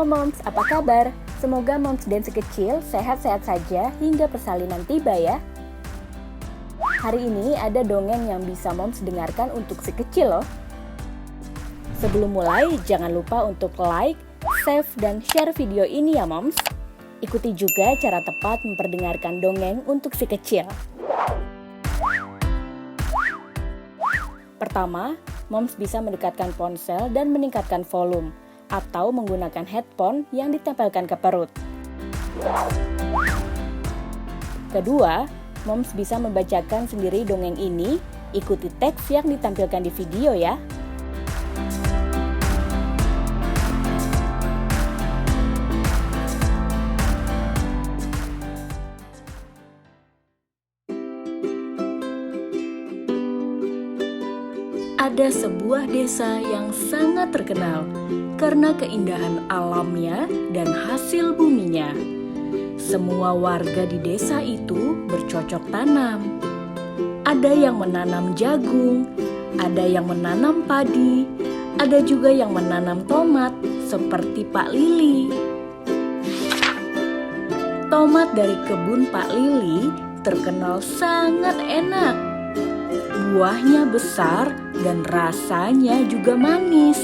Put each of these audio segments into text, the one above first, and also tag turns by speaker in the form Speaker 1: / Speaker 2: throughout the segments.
Speaker 1: Moms, apa kabar? Semoga Moms dan si kecil sehat-sehat saja hingga persalinan tiba ya. Hari ini ada dongeng yang bisa Moms dengarkan untuk si kecil loh. Sebelum mulai, jangan lupa untuk like, save, dan share video ini ya Moms. Ikuti juga cara tepat memperdengarkan dongeng untuk si kecil. Pertama, Moms bisa mendekatkan ponsel dan meningkatkan volume, atau menggunakan headphone yang ditempelkan ke perut. Kedua, Moms bisa membacakan sendiri dongeng ini, ikuti teks yang ditampilkan di video ya. Ada sebuah desa yang sangat terkenal karena keindahan alamnya dan hasil buminya. Semua warga di desa itu bercocok tanam. Ada yang menanam jagung, ada yang menanam padi, ada juga yang menanam tomat seperti Pak Lili. Tomat dari kebun Pak Lili terkenal sangat enak. Buahnya besar dan rasanya juga manis.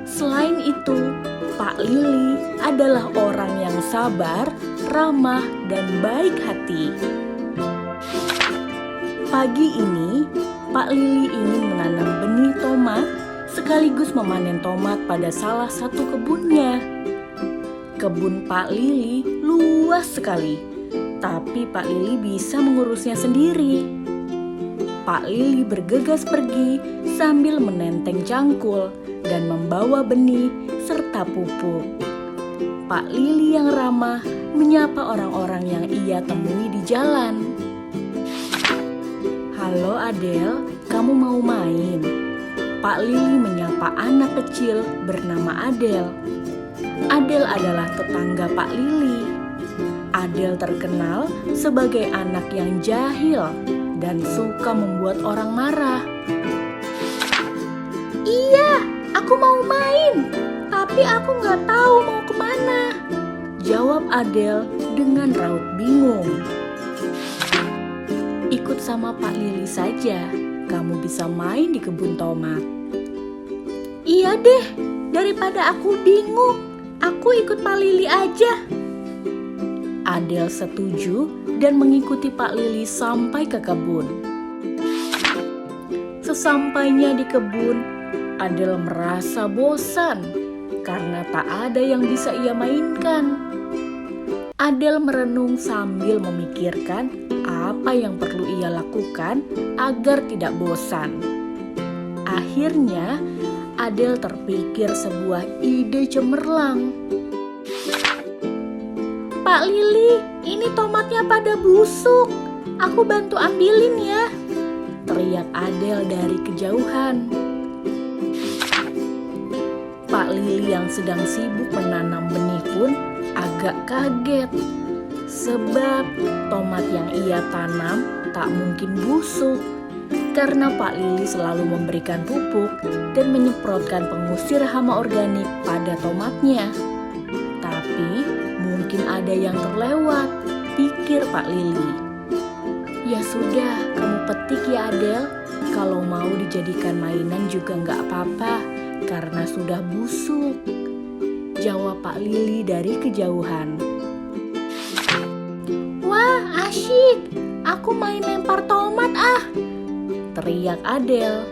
Speaker 1: Selain itu, Pak Lili adalah orang yang sabar, ramah, dan baik hati. Pagi ini, Pak Lili ingin menanam benih tomat sekaligus memanen tomat pada salah satu kebunnya. Kebun Pak Lili luas sekali, tapi Pak Lili bisa mengurusnya sendiri. Pak Lili bergegas pergi sambil menenteng cangkul dan membawa benih serta pupuk. Pak Lili yang ramah menyapa orang-orang yang ia temui di jalan. "Halo Adel, kamu mau main?" Pak Lili menyapa anak kecil bernama Adel. Adel adalah tetangga Pak Lili. Adel terkenal sebagai anak yang jahil dan suka membuat orang marah. "Iya, aku mau main, tapi aku nggak tahu mau kemana," jawab Adel dengan raut bingung. "Ikut sama Pak Lili saja, kamu bisa main di kebun tomat." "Iya deh, daripada aku bingung, aku ikut Pak Lili aja." Adel setuju dan mengikuti Pak Lili sampai ke kebun. Sesampainya di kebun, Adel merasa bosan karena tak ada yang bisa ia mainkan. Adel merenung sambil memikirkan apa yang perlu ia lakukan agar tidak bosan. Akhirnya, Adel terpikir sebuah ide cemerlang. "Pak Lili, ini tomatnya pada busuk. Aku bantu ambilin ya," teriak Adel dari kejauhan. Pak Lili yang sedang sibuk menanam benih pun agak kaget. Sebab tomat yang ia tanam tak mungkin busuk. Karena Pak Lili selalu memberikan pupuk dan menyemprotkan pengusir hama organik pada tomatnya. Tapi mungkin ada yang terlewat, pikir Pak Lili. "Ya sudah, kamu petik ya Adel. Kalau mau dijadikan mainan juga nggak apa-apa, karena sudah busuk," jawab Pak Lili dari kejauhan. "Wah, asyik. Aku main lempar tomat ah," teriak Adel.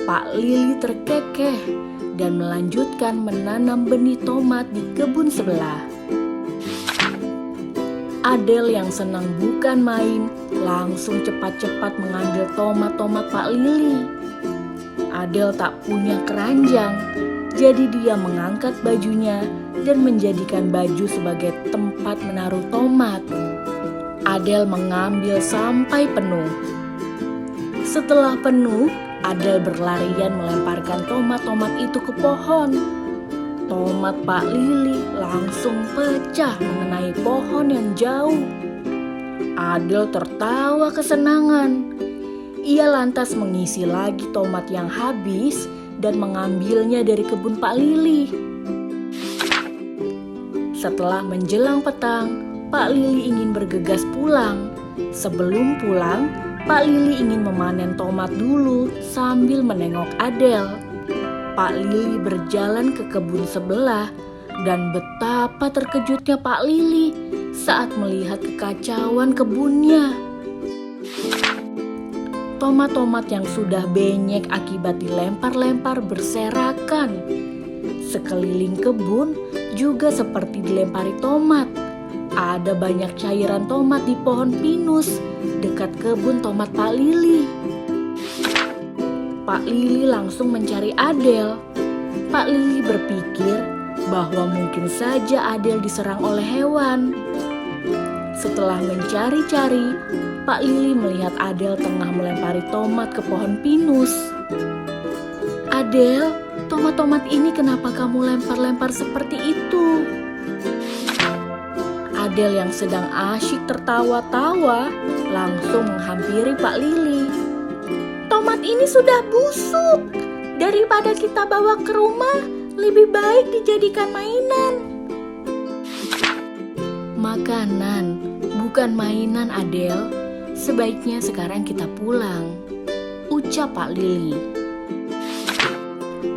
Speaker 1: Pak Lili terkekeh dan melanjutkan menanam benih tomat di kebun sebelah. Adel yang senang bukan main langsung cepat-cepat mengambil tomat-tomat Pak Lili. Adel tak punya keranjang, jadi dia mengangkat bajunya dan menjadikan baju sebagai tempat menaruh tomat. Adel mengambil sampai penuh. Setelah penuh, Adel berlarian melemparkan tomat-tomat itu ke pohon. Tomat Pak Lili langsung pecah mengenai pohon yang jauh. Adel tertawa kesenangan. Ia lantas mengisi lagi tomat yang habis dan mengambilnya dari kebun Pak Lili. Setelah menjelang petang, Pak Lili ingin bergegas pulang. Sebelum pulang, Pak Lili ingin memanen tomat dulu sambil menengok Adele. Pak Lili berjalan ke kebun sebelah dan betapa terkejutnya Pak Lili saat melihat kekacauan kebunnya. Tomat-tomat yang sudah benyek akibat dilempar-lempar berserakan. Sekeliling kebun juga seperti dilempari tomat. Ada banyak cairan tomat di pohon pinus dekat kebun tomat Pak Lili. Pak Lili langsung mencari Adele. Pak Lili berpikir bahwa mungkin saja Adele diserang oleh hewan. Setelah mencari-cari, Pak Lili melihat Adele tengah melempari tomat ke pohon pinus. "Adele, tomat-tomat ini kenapa kamu lempar-lempar seperti itu?" Adele yang sedang asyik tertawa-tawa langsung menghampiri Pak Lili. "Tomat ini sudah busuk. Daripada kita bawa ke rumah, lebih baik dijadikan mainan." "Makanan, bukan mainan, Adele. Sebaiknya sekarang kita pulang," ucap Pak Lili.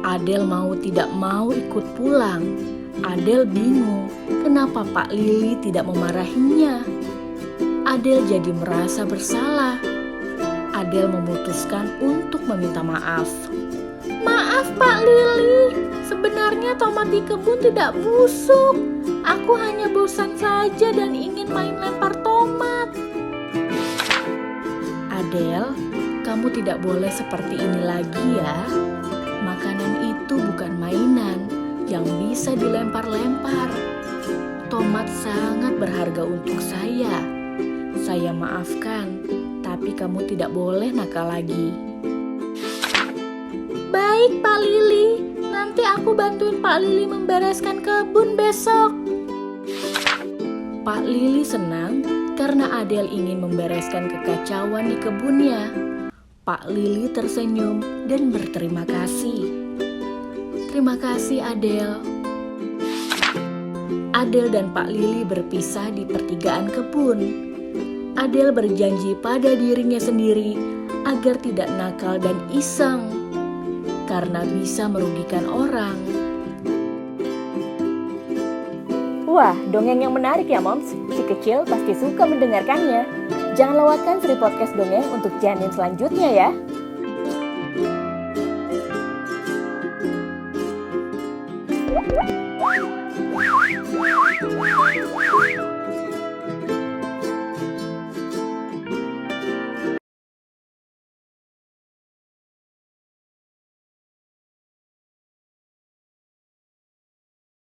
Speaker 1: Adele mau tidak mau ikut pulang. Adele bingung kenapa Pak Lili tidak memarahinya. Adele jadi merasa bersalah. Adele memutuskan untuk meminta maaf. "Maaf Pak Lili, sebenarnya tomat di kebun tidak busuk. Aku hanya bosan saja dan ingin main lempar tomat." "Adele, kamu tidak boleh seperti ini lagi ya. Makanan itu bukan mainan yang bisa dilempar-lempar. Tomat sangat berharga untuk saya. Saya maafkan, tapi kamu tidak boleh nakal lagi." "Baik Pak Lili, nanti aku bantuin Pak Lili membereskan kebun besok." Pak Lili senang karena Adele ingin membereskan kekacauan di kebunnya. Pak Lili tersenyum dan berterima kasih. "Terima kasih Adele." Adele dan Pak Lili berpisah di pertigaan kebun. Adele berjanji pada dirinya sendiri agar tidak nakal dan iseng, karena bisa merugikan orang.
Speaker 2: Wah, dongeng yang menarik ya Moms. Si kecil pasti suka mendengarkannya. Jangan lewatkan Sri Podcast Dongeng untuk janin selanjutnya ya.